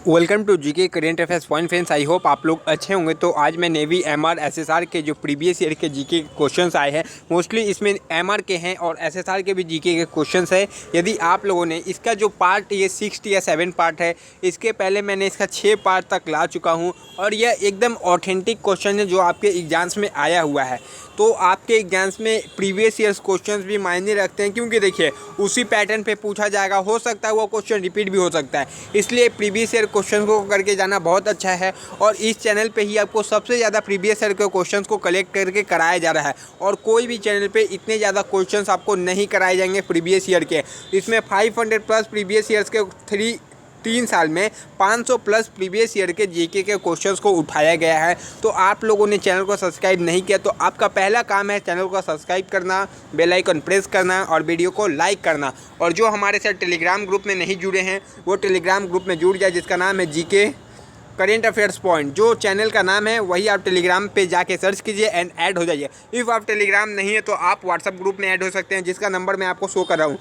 Welcome to GK current affairs point friends. I hope आप लोग अच्छे होंगे। तो आज मैं नेवी एमआर एसएसआर के जो प्रीवियस ईयर के जीके क्वेश्चंस आए हैं, मोस्टली इसमें एमआर के हैं और एसएसआर के भी जीके के क्वेश्चंस हैं। यदि आप लोगों ने इसका जो पार्ट ये 6 या 7 पार्ट है, इसके पहले मैंने इसका 6 पार्ट तक ला चुका हूँ और यह एकदम ऑथेंटिक क्वेश्चन है जो आपके एग्जाम्स में आया हुआ है। तो आपके एग्जाम्स में प्रीवियस ईयर्स क्वेश्चंस भी मायने रखते हैं, क्योंकि देखिए उसी पैटर्न पे पूछा जाएगा। हो सकता है वो क्वेश्चन रिपीट भी हो सकता है, इसलिए प्रीवियस ईयर क्वेश्चन को करके जाना बहुत अच्छा है। और इस चैनल पे ही आपको सबसे ज़्यादा प्रीवियस ईयर के क्वेश्चन को कलेक्ट करके कराया जा रहा है और कोई भी चैनल पे इतने ज़्यादा क्वेश्चन आपको नहीं कराए जाएंगे प्रीवियस ईयर के। इसमें 500 प्लस प्रीवियस ईयर्स के 3 साल में 500 प्लस प्रीवियस ईयर के जीके के क्वेश्चंस को उठाया गया है। तो आप लोगों ने चैनल को सब्सक्राइब नहीं किया तो आपका पहला काम है चैनल को सब्सक्राइब करना, बेल आइकन प्रेस करना और वीडियो को लाइक करना। और जो हमारे साथ टेलीग्राम ग्रुप में नहीं जुड़े हैं वो टेलीग्राम ग्रुप में जुड़ जाए, जिसका नाम है जीके करेंट अफेयर्स पॉइंट। जो चैनल का नाम है वही आप टेलीग्राम पे जाके सर्च कीजिए एंड ऐड हो जाइए। इफ़ आप टेलीग्राम नहीं है तो आप व्हाट्सअप ग्रुप में ऐड हो सकते हैं, जिसका नंबर मैं आपको शो कर रहा हूँ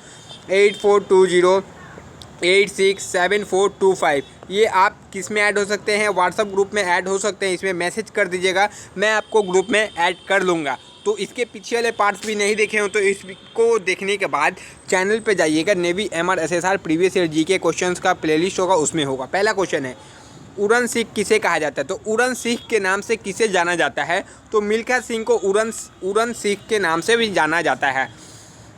8420867425। ये आप किस में ऐड हो सकते हैं? व्हाट्सअप ग्रुप में ऐड हो सकते हैं। इसमें मैसेज कर दीजिएगा, मैं आपको ग्रुप में ऐड कर लूँगा। तो इसके पीछे वाले पार्ट्स भी नहीं देखे हो तो इसको देखने के बाद चैनल पे जाइएगा। Navy MR SSR previous year GK questions का प्लेलिस्ट होगा, उसमें होगा। पहला क्वेश्चन है, उड़न सिख किसे कहा जाता है? तो उड़न सिख के नाम से किसे जाना जाता है? तो मिल्खा सिंह को उड़न सिख के नाम से भी जाना जाता है।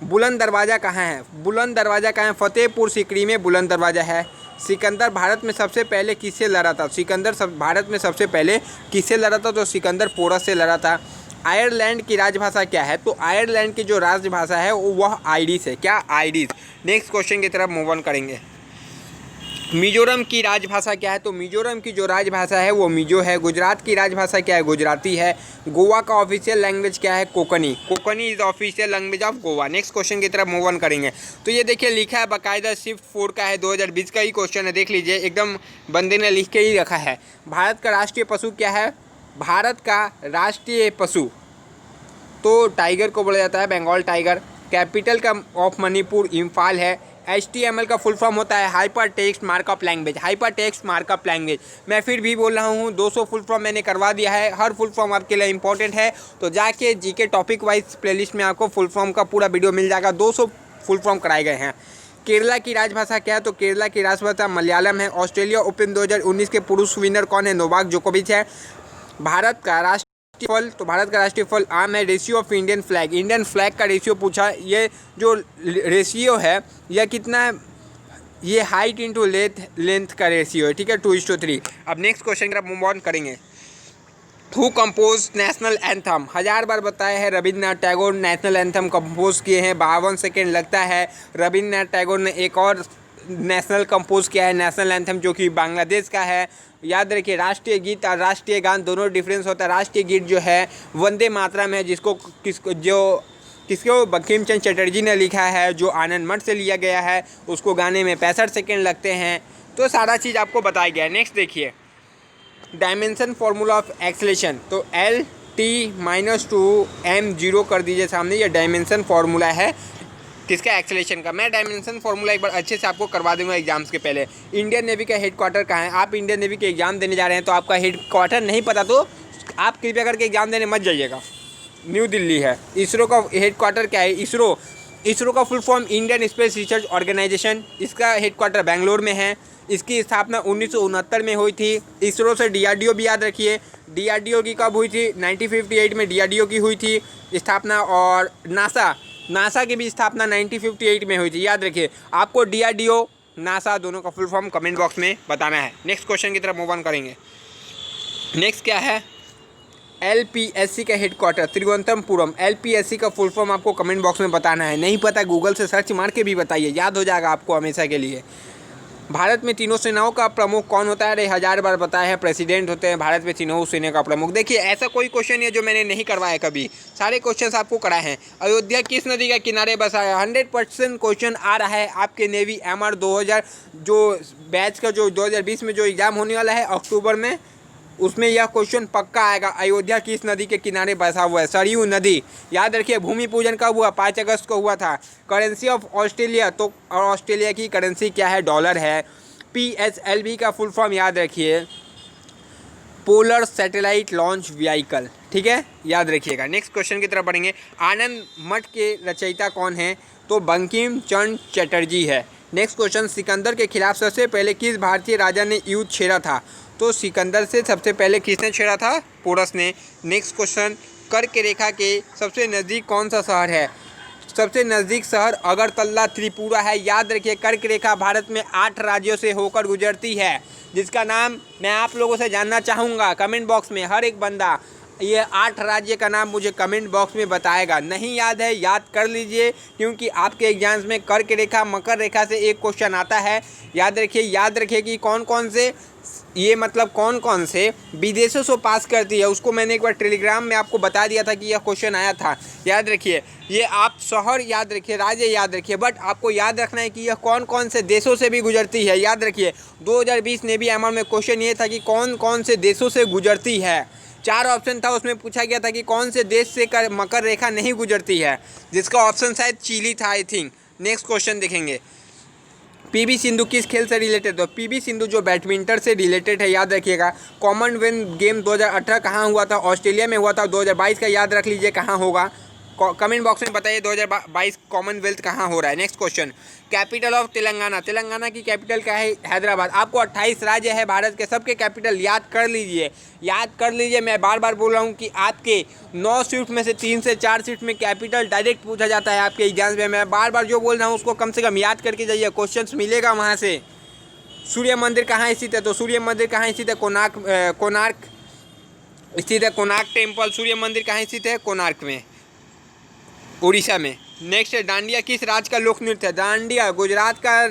बुलंद दरवाज़ा कहाँ है? बुलंद दरवाज़ा कहाँ है? फतेहपुर सीकरी में बुलंद दरवाज़ा है। सिकंदर भारत में सबसे पहले किससे लड़ा था? सिकंदर भारत में सबसे पहले किससे लड़ा था? तो सिकंदर पोरस से लड़ा था। आयरलैंड की राजभाषा क्या है? तो आयरलैंड की जो राजभाषा है वह आयरिश है। क्या? आयरिश। नेक्स्ट क्वेश्चन की तरफ मूव ऑन करेंगे। मिजोरम की राजभाषा क्या है? तो मिजोरम की जो राजभाषा है वो मिजो है। गुजरात की राजभाषा क्या है? गुजराती है। गोवा का ऑफिशियल लैंग्वेज क्या है? Konkani. Konkani is official language of Goa. Next question की तरफ मूव ऑन करेंगे। तो ये देखिए लिखा है बाकायदा, शिफ्ट 4 का है, 2020 का ही क्वेश्चन है। देख लीजिए, एकदम बंदे ने लिख के ही रखा है। भारत का राष्ट्रीय पशु क्या है? भारत का राष्ट्रीय पशु तो टाइगर को बोला जाता है, बंगाल टाइगर। कैपिटल का ऑफ मणिपुर इम्फाल है। HTML का फुल फॉर्म होता है hyper text markup language. Hyper text markup language मैं फिर भी बोल रहा हूँ, 200 फुल फॉर्म मैंने करवा दिया है। हर फुल फॉर्म आपके लिए इंपॉर्टेंट है, तो जाके जीके टॉपिक वाइज प्लेलिस्ट में आपको फुल फॉर्म का पूरा वीडियो मिल जाएगा। 200 फुल फॉर्म कराए गए हैं। केरला की राजभाषा क्या है? तो केरला की राजभाषा मलयालम है। ऑस्ट्रेलिया ओपन 2019 के पुरुष विनर कौन है? नोवाक जोकोविच है। भारत का राष्ट्रीय फल, तो भारत का राष्ट्रीय फल आम है। Ratio of Indian flag, Indian flag का रेशियो पूछा। ये जो रेशियो है यह कितना है? ये हाइट इंटू लेंथ का रेशियो है, ठीक है, 2:3। अब नेक्स्ट क्वेश्चन की मूव ऑन करेंगे। Who compose national anthem? 1000 बार बताया है, Rabindranath Tagore national anthem compose किए हैं। 52 सेकेंड लगता है। रविंद्रनाथ टैगोर ने एक और नेशनल कंपोज किया है, नेशनल एंथम, जो कि बांग्लादेश का है। याद रखिए, राष्ट्रीय गीत और राष्ट्रीय गान दोनों डिफरेंस होता है। राष्ट्रीय गीत जो है वंदे मातरम है, किसको बंकिम चंद्र चटर्जी ने लिखा है, जो आनंद मठ से लिया गया है। उसको गाने में 65 सेकेंड लगते हैं। तो सारा चीज़ आपको बताया गया है। नेक्स्ट देखिए, डायमेंशन फार्मूला ऑफ एक्सेलेरेशन। तो L(T)-2m0 कर दीजिए सामने। ये डायमेंशन फार्मूला है किसका? एक्सेलेरेशन का। मैं डायमेंशन फार्मूला एक बार अच्छे से आपको करवा दूंगा एग्जाम्स के पहले। इंडियन नेवी का हेडक्वार्टर कहाँ है? आप इंडियन नेवी के एग्जाम देने जा रहे हैं तो आपका हेडक्वार्टर नहीं पता तो आप कृपया करके एग्जाम देने मत जाइएगा। न्यू दिल्ली है। इसरो का हेडक्वार्टर क्या है? इसरो का full form Indian space research organisation. इसका हेडक्वार्टर बेंगलोर में है। इसकी स्थापना 1969 में हुई थी। इसरो से DRDO भी याद रखिए। DRDO की कब हुई थी? 1958 में DRDO की हुई थी स्थापना। और नासा की भी स्थापना 1958 में हुई थी। याद रखिए, आपको DRDO नासा दोनों का फुल फॉर्म कमेंट बॉक्स में बताना है। नेक्स्ट क्वेश्चन की तरफ मूव ऑन करेंगे। नेक्स्ट क्या है? LPSC का हेडक्वार्टर तिरुवनंतपुरम। LPSC का फुल फॉर्म आपको कमेंट बॉक्स में बताना है। नहीं पता गूगल से सर्च मार के भी बताइए, याद हो जाएगा आपको हमेशा के लिए। भारत में तीनों सेनाओं का प्रमुख कौन होता है? अरे 1000 बार बताया है, प्रेसिडेंट होते हैं भारत में तीनों सेना का प्रमुख। देखिए, ऐसा कोई क्वेश्चन है जो मैंने नहीं करवाया कभी, सारे क्वेश्चंस आपको कराए हैं। अयोध्या किस नदी के किनारे बसा है? 100% क्वेश्चन आ रहा है आपके नेवी एमआर 2000 जो बैच का जो 2020 में जो एग्ज़ाम होने वाला है अक्टूबर में, उसमें यह क्वेश्चन पक्का आएगा। अयोध्या किस नदी के किनारे बसा हुआ है? सरयू नदी। याद रखिए, भूमि पूजन कब हुआ? 5 अगस्त को हुआ था। करेंसी ऑफ ऑस्ट्रेलिया, तो ऑस्ट्रेलिया की करेंसी क्या है? डॉलर है। PSLV का फुल फॉर्म याद रखिए, पोलर सैटेलाइट लॉन्च व्हीकल, ठीक है, याद रखिएगा। नेक्स्ट क्वेश्चन की तरफ बढ़ेंगे। आनंद मठ के रचयिता कौन है? तो बंकिम चंद्र चटर्जी है। नेक्स्ट क्वेश्चन, सिकंदर के खिलाफ सबसे पहले किस भारतीय राजा ने युद्ध छेड़ा था? तो सिकंदर से सबसे पहले किसने छेड़ा था? पोरस ने। नेक्स्ट क्वेश्चन, कर्क रेखा के सबसे नज़दीक कौन सा शहर है? सबसे नज़दीक शहर अगरतला त्रिपुरा है। याद रखिए, कर्क रेखा भारत में 8 राज्यों से होकर गुजरती है, जिसका नाम मैं आप लोगों से जानना चाहूँगा। कमेंट बॉक्स में हर एक बंदा ये 8 राज्य का नाम मुझे कमेंट बॉक्स में बताएगा। नहीं याद है, याद कर लीजिए, क्योंकि आपके एग्जाम्स में कर्क रेखा मकर रेखा से एक क्वेश्चन आता है। याद रखिए कि कौन कौन से, ये मतलब कौन कौन से विदेशों से पास करती है। उसको मैंने एक बार टेलीग्राम में आपको बता दिया था कि यह क्वेश्चन आया था। याद रखिए, ये आप शहर याद रखिए, राज्य याद रखिए, बट आपको याद रखना है कि यह कौन कौन से देशों से भी गुजरती है। याद रखिए, 2020 नेवी एमआर में क्वेश्चन ये था कि कौन कौन से देशों से गुजरती है। 4 ऑप्शन था, उसमें पूछा गया था कि कौन से देश से मकर रेखा नहीं गुजरती है, जिसका ऑप्शन शायद चिली था, आई थिंक। नेक्स्ट क्वेश्चन देखेंगे। पीवी सिंधु किस खेल से रिलेटेड? तो पीवी सिंधु जो बैडमिंटन से रिलेटेड है। याद रखिएगा, कॉमनवेल्थ गेम 2018 कहाँ हुआ था? ऑस्ट्रेलिया में हुआ था। 2022 का याद रख लीजिए कहाँ होगा, कमेंट बॉक्स में बताइए 2022 कॉमनवेल्थ कहाँ हो रहा है। Next question, capital of Telangana. Telangana की कैपिटल क्या है? हैदराबाद। आपको 28 राज्य है भारत के, सबके कैपिटल याद कर लीजिए। मैं बार बार बोल रहा हूँ कि आपके 9 शिफ्ट में से 3 से 4 शिफ्ट में कैपिटल डायरेक्ट पूछा जाता है आपके एग्जाम्स में। मैं बार बार जो बोल रहा हूँ उसको कम से कम याद करके जाइए, क्वेश्चंस मिलेगा वहाँ से। सूर्य मंदिर कहाँ स्थित है? तो सूर्य मंदिर कहाँ स्थित है? कोणार्क स्थित है, कोणार्क टेम्पल। सूर्य मंदिर कहाँ स्थित है? कोणार्क में, उड़ीसा में। नेक्स्ट है, डांडिया किस राज्य का लोक नृत्य है? डांडिया गुजरात का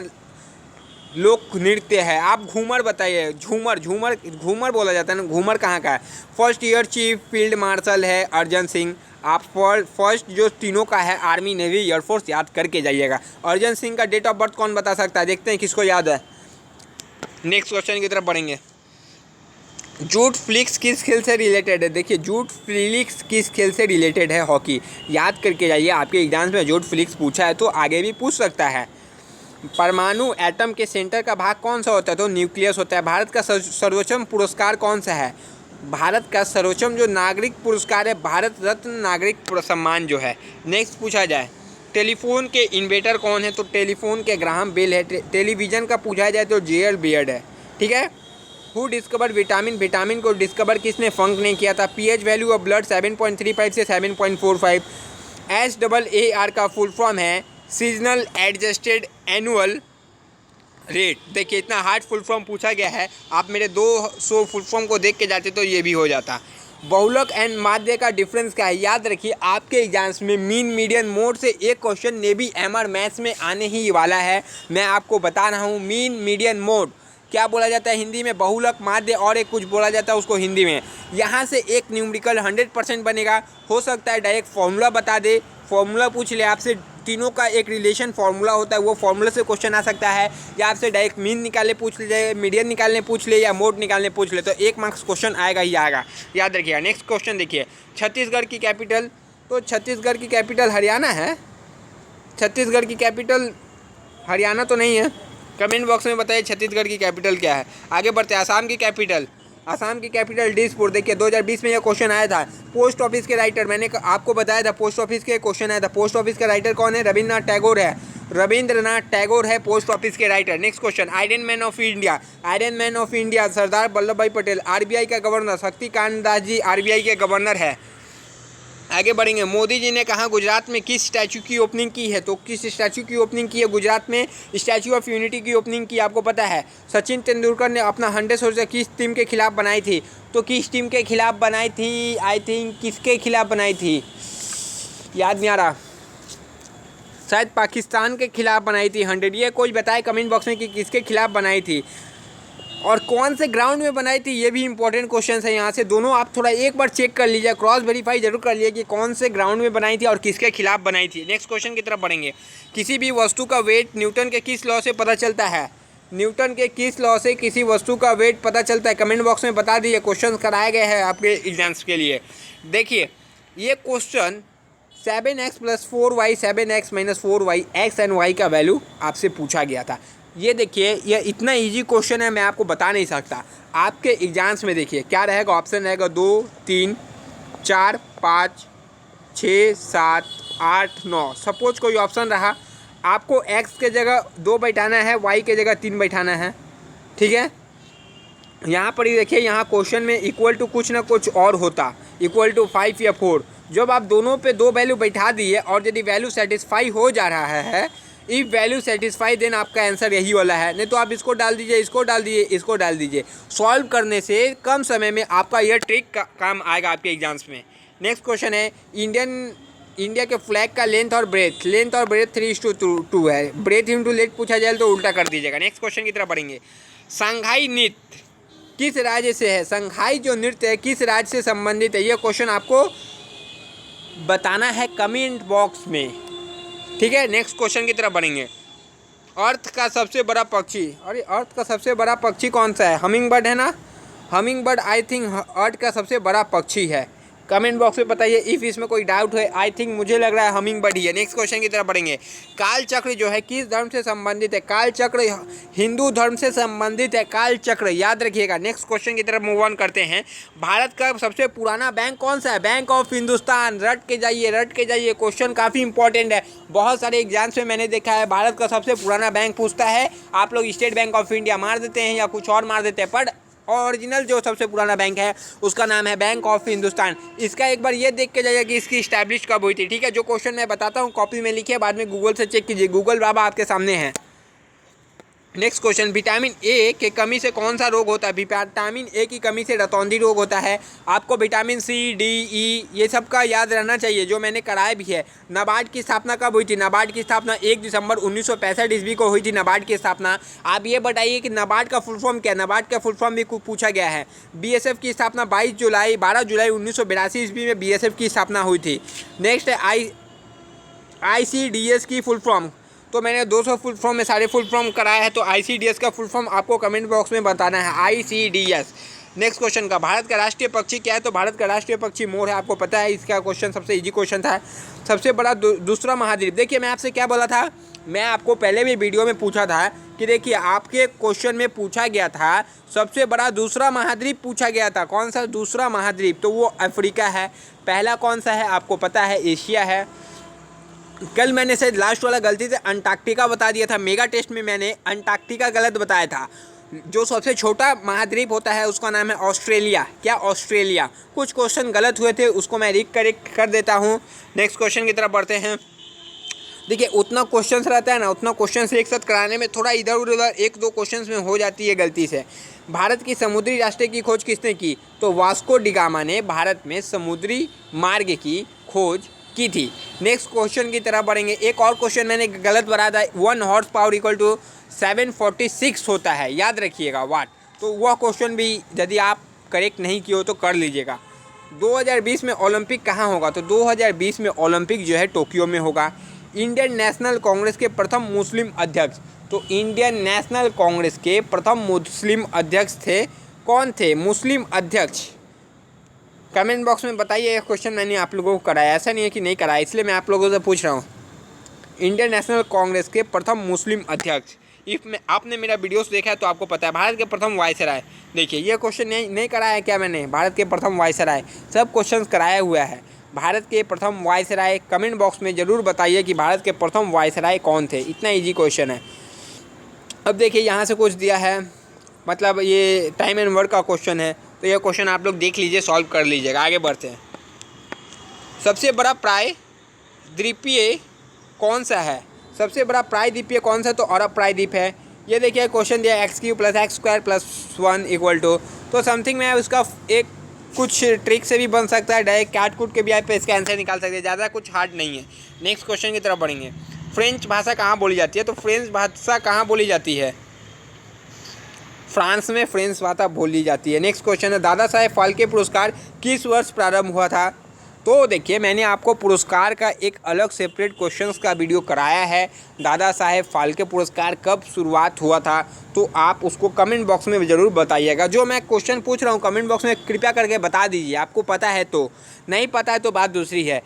लोक नृत्य है। आप घूमर बताइए। झूमर बोला जाता है ना, घूमर कहाँ का है? First year chief field marshal है अर्जन सिंह। आप फर्स्ट जो तीनों का है, आर्मी नेवी एयरफोर्स, याद करके जाइएगा। अर्जन सिंह का डेट ऑफ बर्थ कौन बता सकता है? देखते हैं किसको याद है। नेक्स्ट क्वेश्चन की तरफ बढ़ेंगे। जूट फ्लिक्स किस खेल से रिलेटेड है? देखिए, जूट फ्लिक्स किस खेल से रिलेटेड है? हॉकी। याद करके जाइए, आपके एग्जाम्स में जूट फ्लिक्स पूछा है तो आगे भी पूछ सकता है। परमाणु एटम के सेंटर का भाग कौन सा होता है? तो न्यूक्लियस होता है। भारत का सर्वोच्चम पुरस्कार कौन सा है? भारत का सर्वोच्चम जो नागरिक पुरस्कार है, भारत रत्न नागरिक सम्मान जो है। नेक्स्ट पूछा जाए, टेलीफोन के इन्वेंटर कौन है? तो टेलीफोन के ग्राहम बेल है। टेलीविज़न का पूछा जाए तो जेएल बियर्ड है, ठीक है। हु डिस्कवर विटामिन को डिस्कवर किसने? फंक ने किया था। पीएच वैल्यू ऑफ ब्लड 7.35 से 7.45। SAAR का फुल फॉर्म है सीजनल एडजस्टेड एनुअल रेट। देखिए, इतना हार्ड फुल फॉर्म पूछा गया है, आप मेरे 200 फुल फॉर्म को देख के जाते तो ये भी हो जाता। बहुलक एंड माध्य का डिफरेंस क्या है? याद रखिए, आपके एग्जाम्स में मीन मीडियन मोड से एक क्वेश्चन नेवी एमआर मैथ्स में आने ही वाला है। मैं आपको बता रहा हूँ, मीन मीडियन मोड क्या बोला जाता है हिंदी में? बहुलक, माध्य और एक कुछ बोला जाता है उसको हिंदी में। यहाँ से एक न्यूमेरिकल 100% बनेगा। हो सकता है डायरेक्ट फॉर्मूला बता दे, फॉर्मूला पूछ ले आपसे, तीनों का एक रिलेशन फॉर्मूला होता है, वो फॉर्मूला से क्वेश्चन आ सकता है, या आपसे डायरेक्ट मीन निकालने पूछ ले, मीडियन निकालने पूछ ले, या मोड निकालने पूछ ले, तो 1 मार्क्स क्वेश्चन आएगा ही आएगा, याद रखिएगा। नेक्स्ट क्वेश्चन देखिए, छत्तीसगढ़ की कैपिटल। तो छत्तीसगढ़ की कैपिटल हरियाणा है। छत्तीसगढ़ की कैपिटल हरियाणा तो नहीं है, कमेंट बॉक्स में बताइए छत्तीसगढ़ की कैपिटल क्या है। आगे बढ़ते हैं, आसाम की कैपिटल। आसाम की कैपिटल दिसपुर। देखिए, 2020 में यह क्वेश्चन आया था। पोस्ट ऑफिस के राइटर, मैंने आपको बताया था पोस्ट ऑफिस के क्वेश्चन आया था। पोस्ट ऑफिस का राइटर कौन है? रविंद्रनाथ टैगोर है। रविंद्रनाथ टैगोर है पोस्ट ऑफिस के writer. Next question, iron man of India. Iron man of India Sardar Vallabh Bhai Patel. RBI का गवर्नर शक्तिकांत दास जी आरबीआई के गवर्नर है। आगे बढ़ेंगे, मोदी जी ने कहा गुजरात में किस स्टैचू की ओपनिंग की है? तो किस स्टैचू की ओपनिंग की है गुजरात में? स्टैचू ऑफ यूनिटी की ओपनिंग की, आपको पता है। सचिन तेंदुलकर ने अपना 100 सोल्जर किस टीम के खिलाफ बनाई थी? तो किस टीम के खिलाफ बनाई थी? आई थिंक किसके खिलाफ बनाई थी, याद नहीं आ रहा, शायद पाकिस्तान के खिलाफ बनाई थी 100। ये कोई बताए कमेंट बॉक्स में कि किसके खिलाफ बनाई थी और कौन से ग्राउंड में बनाई थी। ये भी इंपॉर्टेंट क्वेश्चन है यहाँ से। दोनों आप थोड़ा एक बार चेक कर लीजिए, क्रॉस वेरीफाई जरूर कर लीजिए कि कौन से ग्राउंड में बनाई थी और किसके खिलाफ बनाई थी। नेक्स्ट क्वेश्चन की तरफ बढ़ेंगे। किसी भी वस्तु का वेट न्यूटन के किस लॉ से पता चलता है? न्यूटन के किस लॉ से किसी वस्तु का वेट पता चलता है? कमेंट बॉक्स में बता दीजिए, क्वेश्चन कराए गए हैं आपके एग्जाम्स के लिए। देखिए, ये question 7x + 4y 7x - 4y x and y का वैल्यू आपसे पूछा गया था। ये देखिए, ये इतना इजी क्वेश्चन है, मैं आपको बता नहीं सकता। आपके एग्जाम्स में देखिए क्या रहेगा, ऑप्शन रहेगा 2, 3, 4, 5, 6, 7, 8, 9। सपोज कोई ऑप्शन रहा, आपको x के जगह 2 बैठाना है, y के जगह 3 बैठाना है, ठीक है। यहाँ पर ही देखिए, यहाँ क्वेश्चन में इक्वल टू कुछ ना कुछ और होता, इक्वल टू 5 या 4। जब आप दोनों पे 2 वैल्यू बैठा दिए और यदि वैल्यू सेटिस्फाई हो जा रहा है, इफ वैल्यू सेटिस्फाई, देन आपका आंसर यही वाला है। नहीं तो आप इसको डाल दीजिए, इसको डाल दीजिए, इसको डाल दीजिए। सॉल्व करने से कम समय में आपका यह ट्रिक काम आएगा आपके एग्जाम्स में। नेक्स्ट क्वेश्चन है, इंडिया के फ्लैग का लेंथ और ब्रेथ 3:2 है। ब्रेथ इंटू लेंथ पूछा जाए तो उल्टा कर दीजिएगा। नेक्स्ट क्वेश्चन की तरफ बढ़ेंगे। संघाई नृत्य किस राज्य से है? संघाई जो नृत्य है किस राज्य से संबंधित है? यह क्वेश्चन आपको बताना है कमेंट बॉक्स में, ठीक है। नेक्स्ट क्वेश्चन की तरफ बढ़ेंगे। अर्थ का सबसे बड़ा पक्षी, अरे अर्थ का सबसे बड़ा पक्षी कौन सा है? हमिंग बर्ड है ना। हमिंग बर्ड आई थिंक अर्थ का सबसे बड़ा पक्षी है। कमेंट बॉक्स में बताइए इफ़ इसमें कोई डाउट है। आई थिंक मुझे लग रहा है हमिंग बर्ड ही है। नेक्स्ट क्वेश्चन की तरफ बढ़ेंगे। काल चक्र जो है किस धर्म से संबंधित है? काल चक्र हिंदू धर्म से संबंधित है, काल चक्र याद रखिएगा। नेक्स्ट क्वेश्चन की तरफ मूव ऑन करते हैं। भारत का सबसे पुराना बैंक कौन सा है? Bank of Hindustan. रट के जाइए, क्वेश्चन काफ़ी इंपॉर्टेंट है। बहुत सारे एग्जाम्स में मैंने देखा है भारत का सबसे पुराना बैंक पूछता है, आप लोग स्टेट बैंक ऑफ इंडिया मार देते हैं या कुछ और मार देते हैं, पर ओरिजिनल जो सबसे पुराना बैंक है उसका नाम है बैंक ऑफ हिंदुस्तान। इसका एक बार ये देख के जाइए कि इसकी इस्टेब्लिश कब हुई थी, ठीक है। जो क्वेश्चन मैं बताता हूँ कॉपी में लिखिए, बाद में गूगल से चेक कीजिए, गूगल बाबा आपके सामने है। नेक्स्ट क्वेश्चन, विटामिन ए के कमी से कौन सा रोग होता है? विटामिन ए की कमी से रतौंधी रोग होता है। आपको विटामिन सी, डी, ई ये सब का याद रहना चाहिए, जो मैंने कराया भी है। नाबार्ड की स्थापना कब हुई थी? नाबार्ड की स्थापना 1 दिसंबर 1965 ईस्वी को हुई थी, नाबार्ड की स्थापना। आप ये बताइए कि नाबार्ड का फुल फॉर्म क्या है? नाबार्ड का फुल फॉर्म भी पूछा गया है। बीएसएफ की स्थापना 12 जुलाई 1982 ईस्वी में बीएसएफ की स्थापना हुई थी। नेक्स्ट है ICDS की फुल फॉर्म। तो मैंने 200 फुल फॉर्म में सारे फुल फॉर्म कराया है, तो ICDS का फुल फॉर्म आपको कमेंट बॉक्स में बताना है, ICDS। नेक्स्ट क्वेश्चन का, भारत का राष्ट्रीय पक्षी क्या है? तो भारत का राष्ट्रीय पक्षी मोर है, आपको पता है। इसका क्वेश्चन सबसे इजी क्वेश्चन था। सबसे बड़ा दूसरा महाद्वीप, देखिए मैं आपसे क्या बोला था, मैं आपको पहले भी वीडियो में पूछा था कि देखिए आपके क्वेश्चन में पूछा गया था सबसे बड़ा दूसरा महाद्वीप पूछा गया था। कौन सा दूसरा महाद्वीप? तो वो अफ्रीका है। पहला कौन सा है आपको पता है? एशिया है। कल मैंने से लास्ट वाला गलती से अंटार्कटिका बता दिया था, मेगा टेस्ट में मैंने अंटार्कटिका गलत बताया था। जो सबसे छोटा महाद्वीप होता है उसका नाम है ऑस्ट्रेलिया। क्या? ऑस्ट्रेलिया। कुछ क्वेश्चन गलत हुए थे, उसको मैं रिकरेक्ट कर देता हूँ। नेक्स्ट क्वेश्चन की तरफ बढ़ते हैं। देखिए उतना क्वेश्चन रहता है ना, उतना क्वेश्चन एक साथ कराने में थोड़ा इधर उधर 1-2 क्वेश्चन में हो जाती है गलती से। भारत की समुद्री रास्ते की खोज किसने की? तो वास्को डी गामा ने भारत में समुद्री मार्ग की खोज की थी। नेक्स्ट क्वेश्चन की तरफ बढ़ेंगे। एक और क्वेश्चन मैंने गलत बनाया था, 1 हॉर्स पावर इक्वल टू 746 होता है, याद रखिएगा वाट। तो वह क्वेश्चन भी यदि आप करेक्ट नहीं किए हो तो कर लीजिएगा। 2020 में ओलंपिक कहाँ होगा? तो 2020 में ओलंपिक जो है टोक्यो में होगा। इंडियन नेशनल कांग्रेस के प्रथम मुस्लिम अध्यक्ष, तो इंडियन नेशनल कांग्रेस के प्रथम मुस्लिम अध्यक्ष थे, कौन थे मुस्लिम अध्यक्ष? कमेंट बॉक्स में बताइए। ये क्वेश्चन मैंने आप लोगों को कराया, ऐसा नहीं है कि नहीं कराया, इसलिए मैं आप लोगों से पूछ रहा हूँ। इंडियन नेशनल कांग्रेस के प्रथम मुस्लिम अध्यक्ष, इफ़ में आपने मेरा वीडियोस देखा है तो आपको पता है। भारत के प्रथम वायसराय, देखिए ये क्वेश्चन नहीं कराया क्या मैंने? भारत के प्रथम वायसराय, सब क्वेश्चन कराया हुआ है। भारत के प्रथम वायसराय, कमेंट बॉक्स में ज़रूर बताइए कि भारत के प्रथम वायसराय कौन थे। इतना ईजी क्वेश्चन है। अब देखिए यहाँ से कुछ दिया है, मतलब ये टाइम एंड वर्क का क्वेश्चन है, तो ये क्वेश्चन आप लोग देख लीजिए, सॉल्व कर लीजिएगा। आगे बढ़ते हैं। सबसे बड़ा प्रायद्वीपीय कौन सा है? सबसे बड़ा प्रायद्वीपीय कौन सा? तो अरब प्रायद्वीप है। ये देखिए क्वेश्चन दिया x³ + x² + 1 = तो समथिंग में उसका एक कुछ ट्रिक से भी बन सकता है, डायरेक्ट काट कूट के भी आप इसका आंसर निकाल सकते हैं, ज़्यादा कुछ हार्ड नहीं है। नेक्स्ट क्वेश्चन की तरफ बढ़ेंगे। फ्रेंच भाषा कहाँ बोली जाती है? तो फ्रेंच भाषा कहाँ बोली जाती है? फ्रांस में फ्रेंच भाषा बोली जाती है। नेक्स्ट क्वेश्चन है, दादा साहेब फाल्के पुरस्कार किस वर्ष प्रारंभ हुआ था? तो देखिए मैंने आपको पुरस्कार का एक अलग सेपरेट क्वेश्चंस का वीडियो कराया है, दादा साहेब फाल्के पुरस्कार कब शुरुआत हुआ था, तो आप उसको कमेंट बॉक्स में ज़रूर बताइएगा। जो मैं क्वेश्चन पूछ रहा हूँ कमेंट बॉक्स में कृपया करके बता दीजिए, आपको पता है तो, नहीं पता है तो बात दूसरी है।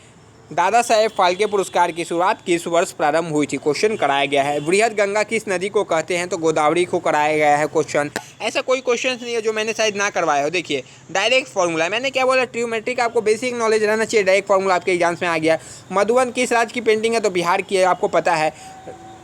दादा साहेब फाल्के पुरस्कार की शुरुआत किस वर्ष प्रारंभ हुई थी? क्वेश्चन कराया गया है। वृहद गंगा किस नदी को कहते हैं? तो गोदावरी को कराया गया है क्वेश्चन। ऐसा कोई क्वेश्चन नहीं है जो मैंने शायद ना करवाया हो। देखिए डायरेक्ट फॉर्मूला, मैंने क्या बोला, ट्रिग्नोमेट्री का आपको बेसिक नॉलेज रहना चाहिए। डायरेक्ट फॉर्मूला आपके एग्जाम्स में आ गया। मधुबन किस राज्य की पेंटिंग है? तो बिहार की है, आपको पता है।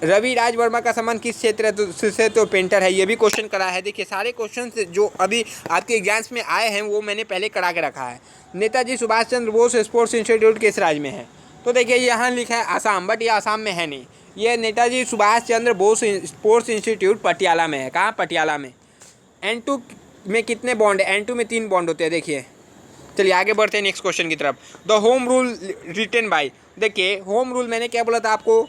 रवि राज वर्मा का संबंध किस क्षेत्र से? तो पेंटर है, ये भी क्वेश्चन करा है। देखिए सारे क्वेश्चन जो अभी आपके एग्जाम्स में आए हैं वो मैंने पहले करा के रखा है। नेताजी सुभाष चंद्र बोस स्पोर्ट्स इंस्टीट्यूट किस राज्य में है? तो देखिए यहाँ लिखा है आसाम, बट ये आसाम में है नहीं। ये नेताजी सुभाष चंद्र बोस स्पोर्ट्स इंस्टीट्यूट पटियाला में है। कहाँ? पटियाला में। N2 में कितने बॉन्ड है? N2 में 3 बॉन्ड होते हैं। देखिए चलिए आगे बढ़ते हैं नेक्स्ट क्वेश्चन की तरफ। The home rule written by, देखिए होम रूल मैंने क्या बोला था आपको,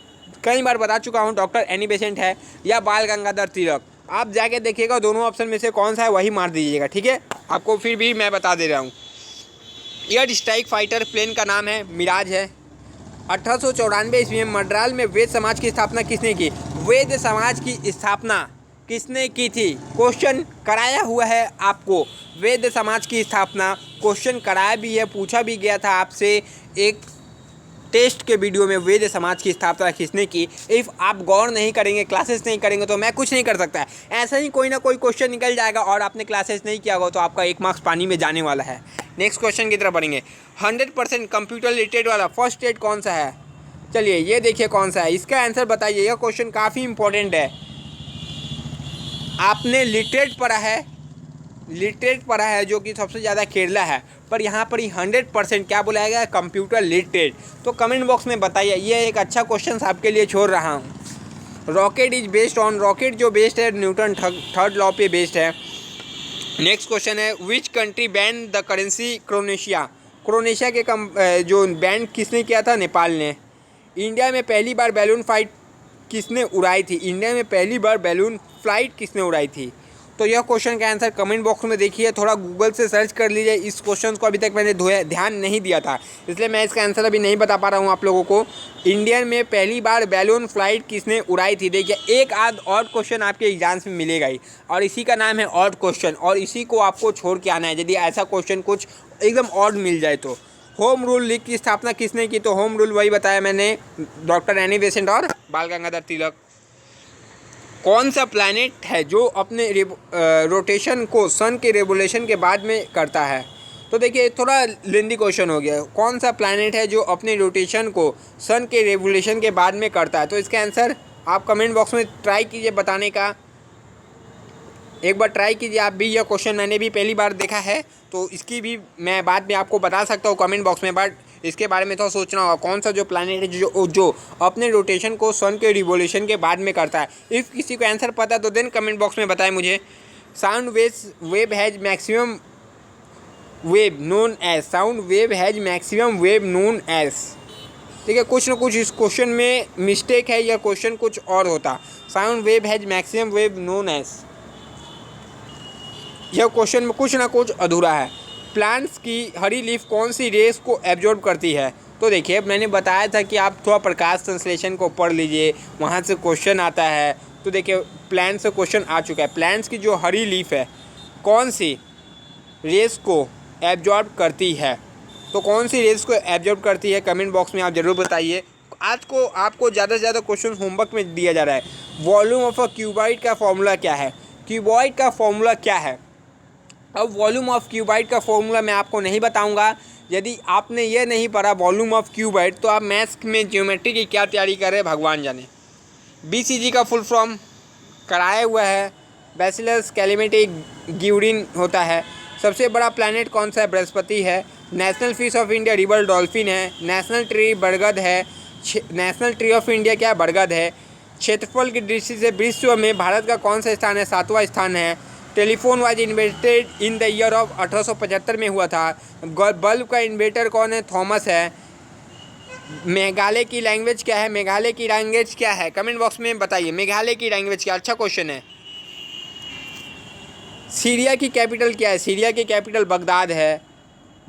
कई बार बता चुका हूँ। डॉक्टर एनी बेसेंट है या बाल गंगाधर तिलक। आप जाके देखिएगा दोनों ऑप्शन में से कौन सा है वही मार दीजिएगा, ठीक है। आपको फिर भी मैं बता दे रहा हूँ। एयर स्ट्राइक फाइटर प्लेन का नाम है मिराज है। 1894 ईस्वी में मड्राल में वैद्य समाज की स्थापना किसने की? वैद्य समाज की स्थापना किसने की थी? क्वेश्चन कराया हुआ है आपको। वैद्य समाज की स्थापना क्वेश्चन कराया भी है, पूछा भी गया था आपसे एक टेस्ट के वीडियो में। वैद्य समाज की स्थापना किसने की? इफ़ आप गौर नहीं करेंगे, क्लासेस नहीं करेंगे तो मैं कुछ नहीं कर सकता है। ऐसा ही कोई ना कोई क्वेश्चन निकल जाएगा और आपने क्लासेस नहीं किया होगा तो आपका 1 मार्क्स पानी में जाने वाला है। नेक्स्ट क्वेश्चन की तरफ बढ़ेंगे। 100% कंप्यूटर रिलेटेड वाला फर्स्ट स्टेट कौन सा है? चलिए ये देखिए कौन सा है, इसका आंसर बताइए। यह क्वेश्चन काफ़ी इंपॉर्टेंट है। आपने लिटरेट पढ़ा है जो कि सबसे ज़्यादा केरला है, पर यहाँ पर ही 100% क्या बुलाया गया है? Computer literate. तो कमेंट बॉक्स में बताइए। ये एक अच्छा क्वेश्चन आपके लिए छोड़ रहा हूँ। Rocket is based on, rocket जो बेस्ड है न्यूटन थर्ड लॉ पे बेस्ड है। नेक्स्ट क्वेश्चन है which country ban the currency क्रोनेशिया? क्रोनेशिया के जो बैन किसने किया था? नेपाल ने। इंडिया में पहली बार बैलून फाइट किसने उड़ाई थी? इंडिया में पहली बार बैलून फ्लाइट किसने उड़ाई थी? तो यह क्वेश्चन का आंसर कमेंट बॉक्स में देखिए, थोड़ा गूगल से सर्च कर लीजिए। इस क्वेश्चन को अभी तक मैंने ध्यान नहीं दिया था, इसलिए मैं इसका आंसर अभी नहीं बता पा रहा हूँ आप लोगों को। इंडिया में पहली बार बैलून फ्लाइट किसने उड़ाई थी? देखिए एक आध और क्वेश्चन आपके एग्जाम्स में मिलेगा ही, और इसी का नाम है ऑड क्वेश्चन, और इसी को आपको छोड़ के आना है यदि ऐसा क्वेश्चन कुछ एकदम ऑड मिल जाए तो। होम रूल लीग की स्थापना किसने की? तो होम रूल वही बताया मैंने, डॉक्टर एनी बेसेंट और बाल गंगाधर तिलक। कौन सा प्लैनेट है जो अपने रोटेशन को सन के रेवोल्यूशन के बाद में करता है? तो देखिए थोड़ा लेंदी क्वेश्चन हो गया। कौन सा प्लैनेट है जो अपने रोटेशन को सन के रेवोल्यूशन के बाद में करता है? तो इसका आंसर आप कमेंट बॉक्स में ट्राई कीजिए बताने का, एक बार ट्राई कीजिए आप भी। यह क्वेश्चन मैंने भी पहली बार देखा है, तो इसकी भी मैं बाद में आपको बता सकता हूँ कमेंट बॉक्स में, बट इसके बारे में तो सोचना होगा। कौन सा जो प्लैनेट है जो अपने रोटेशन को सन के रिवोल्यूशन के बाद में करता है? इफ़ किसी को आंसर पता है तो देन कमेंट बॉक्स में बताएं मुझे। Sound wave has maximum wave known as, sound wave has maximum wave known as. ठीक है, कुछ ना कुछ इस क्वेश्चन में मिस्टेक है या क्वेश्चन कुछ और होता। Sound wave has maximum wave known as, यह क्वेश्चन में कुछ ना कुछ अधूरा है। प्लांट्स की हरी लीफ कौन सी रेस को एब्जॉर्ब करती है? तो देखिए मैंने बताया था कि आप थोड़ा प्रकाश संश्लेषण को पढ़ लीजिए, वहाँ से क्वेश्चन आता है। तो देखिए प्लांट से क्वेश्चन आ चुका है। प्लांट्स की जो हरी लीफ है कौन सी रेस को एब्जॉर्ब करती है? तो कौन सी रेस को एब्जॉर्ब करती है कमेंट बॉक्स में आप ज़रूर बताइए। आज को आपको ज़्यादा से ज़्यादा क्वेश्चन होमवर्क में दिया जा रहा है। वॉल्यूम ऑफ अ क्यूबॉइड का फॉर्मूला क्या है? क्यूबॉइड का फॉर्मूला क्या है? अब वॉल्यूम ऑफ क्यूबॉइड का फॉर्मूला मैं आपको नहीं बताऊंगा। यदि आपने ये नहीं पढ़ा वॉल्यूम ऑफ क्यूबॉइड तो आप मैथ्स में ज्योमेट्री की क्या तैयारी कर रहे हैं भगवान जाने। बीसीजी का फुल फॉर्म कराया हुआ है, बैसिलस कैलामिटी ग्यूरिन होता है। सबसे बड़ा प्लैनेट कौन सा है? बृहस्पति है। National fish of India river dolphin है। नेशनल ट्री बरगद है। नेशनल ट्री ऑफ इंडिया क्या है? बरगद है। क्षेत्रफल की दृष्टि से विश्व में भारत का कौन सा स्थान है? 7वां स्थान है। Telephone was invented in the year of 1875 में हुआ था। बल्ब का इन्वेंटर कौन है? थॉमस है। मेघालय की लैंग्वेज क्या है? मेघालय की लैंग्वेज क्या है? कमेंट बॉक्स में बताइए मेघालय की लैंग्वेज क्या। अच्छा क्वेश्चन है। सीरिया की कैपिटल क्या है? सीरिया की कैपिटल बगदाद है।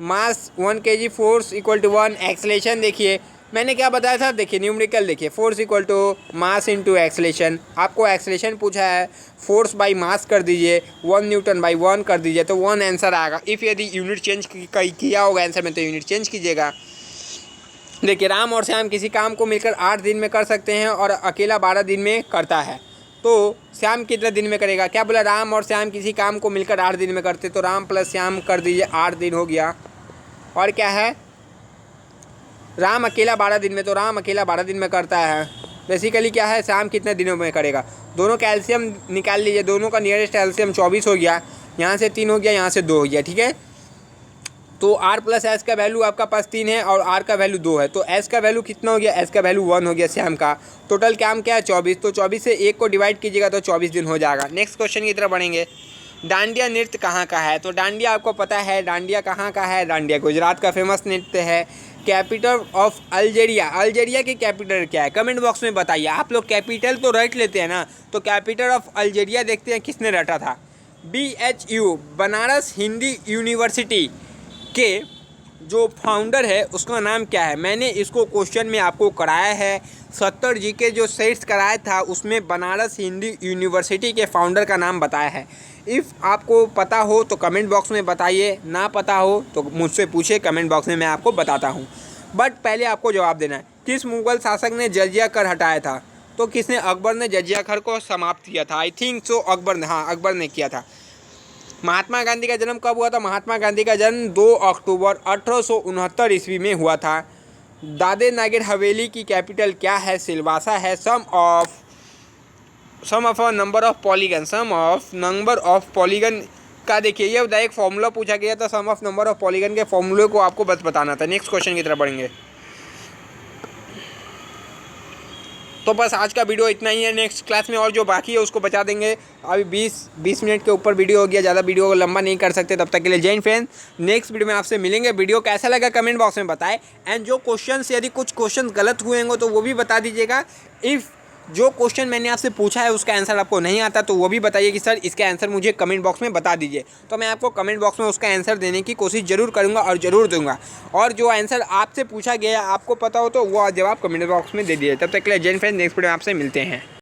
Mass 1 kg, force equal to 1, acceleration देखिए मैंने क्या बताया था, देखिए न्यूमेरिकल देखिए, force equal to mass into acceleration. आपको एक्सलेशन पूछा है, फोर्स बाई मास कर दीजिए, 1 न्यूटन बाई 1 कर दीजिए तो 1 आंसर आएगा। इफ़ यदि यूनिट चेंज किया होगा आंसर में तो यूनिट चेंज कीजिएगा। देखिए राम और श्याम किसी काम को मिलकर 8 दिन में कर सकते हैं और अकेला 12 दिन में करता है। तो श्याम कितने दिन में करेगा? क्या बोला? राम और श्याम किसी काम को मिलकर 8 दिन में करते, तो राम प्लस श्याम कर दीजिए, 8 दिन हो गया। और क्या है? राम अकेला 12 दिन में, तो राम अकेला 12 दिन में करता है। बेसिकली क्या है? श्याम कितने दिनों में करेगा? दोनों का एलसीएम निकाल लीजिए, दोनों का नियरेस्ट एलसीएम 24 हो गया, यहाँ से 3 हो गया, यहाँ से 2 हो गया, ठीक है। तो r प्लस एस का वैल्यू आपका पास 3 है और r का वैल्यू 2 है, तो s का वैल्यू कितना हो गया? s का वैल्यू 1 हो गया श्याम का। टोटल काम क्या है? 24, तो 24 से 1 को डिवाइड कीजिएगा तो 24 दिन हो जाएगा। नेक्स्ट क्वेश्चन की तरफ बढ़ेंगे। डांडिया नृत्य कहाँ का है? तो डांडिया आपको पता है डांडिया कहाँ का है? डांडिया गुजरात का फेमस नृत्य है। कैपिटल ऑफ अल्जीरिया, अल्जीरिया की कैपिटल क्या है? कमेंट बॉक्स में बताइए। आप लोग कैपिटल तो रट लेते हैं ना, तो कैपिटल ऑफ अल्जीरिया देखते हैं किसने रटा था। BHU बनारस हिंदी यूनिवर्सिटी के जो फाउंडर है उसका नाम क्या है? मैंने इसको क्वेश्चन में आपको कराया है, 70 जीके जो सेट्स कराया था उसमें बनारस हिंदी यूनिवर्सिटी के फाउंडर का नाम बताया है। इफ़ आपको पता हो तो कमेंट बॉक्स में बताइए, ना पता हो तो मुझसे पूछिए, कमेंट बॉक्स में मैं आपको बताता हूँ। बट पहले आपको जवाब देना है। किस मुग़ल शासक ने जजिया कर हटाया था? तो किसने? अकबर ने जजिया कर को समाप्त किया था। आई थिंक सो अकबर ने, हाँ अकबर ने किया था। महात्मा गांधी का जन्म कब हुआ था? महात्मा गांधी का जन्म 2 अक्टूबर 1869 ईस्वी में हुआ था। दादर नगर हवेली की कैपिटल क्या है? सिलवासा है। सम ऑफ नंबर ऑफ पॉलीगन का देखिए, ये एक फॉर्मूला पूछा गया था, सम ऑफ नंबर ऑफ पॉलीगन के फॉर्मूले को आपको बस बताना था। नेक्स्ट क्वेश्चन की तरफ बढ़ेंगे। तो बस आज का वीडियो इतना ही है। नेक्स्ट क्लास में और जो बाकी है उसको बचा देंगे। अभी 20 मिनट के ऊपर वीडियो हो गया, ज़्यादा वीडियो को लंबा नहीं कर सकते। तब तक के लिए जय हिंद फ्रेंड्स, नेक्स्ट वीडियो में आपसे मिलेंगे। वीडियो कैसा लगा कमेंट बॉक्स में बताएं। एंड जो क्वेश्चन, यदि कुछ क्वेश्चन गलत हुए होंगे तो वो भी बता दीजिएगा। इफ़ जो क्वेश्चन मैंने आपसे पूछा है उसका आंसर आपको नहीं आता तो वो भी बताइए कि सर इसका आंसर मुझे कमेंट बॉक्स में बता दीजिए, तो मैं आपको कमेंट बॉक्स में उसका आंसर देने की कोशिश ज़रूर करूँगा और ज़रूर दूंगा। और जो आंसर आपसे पूछा गया आपको पता हो तो वो जवाब कमेंट बॉक्स में दे दीजिए। तब तक के लिए जय हिंद फ्रेंड्स, नेक्स्ट वीडियो में आपसे मिलते हैं।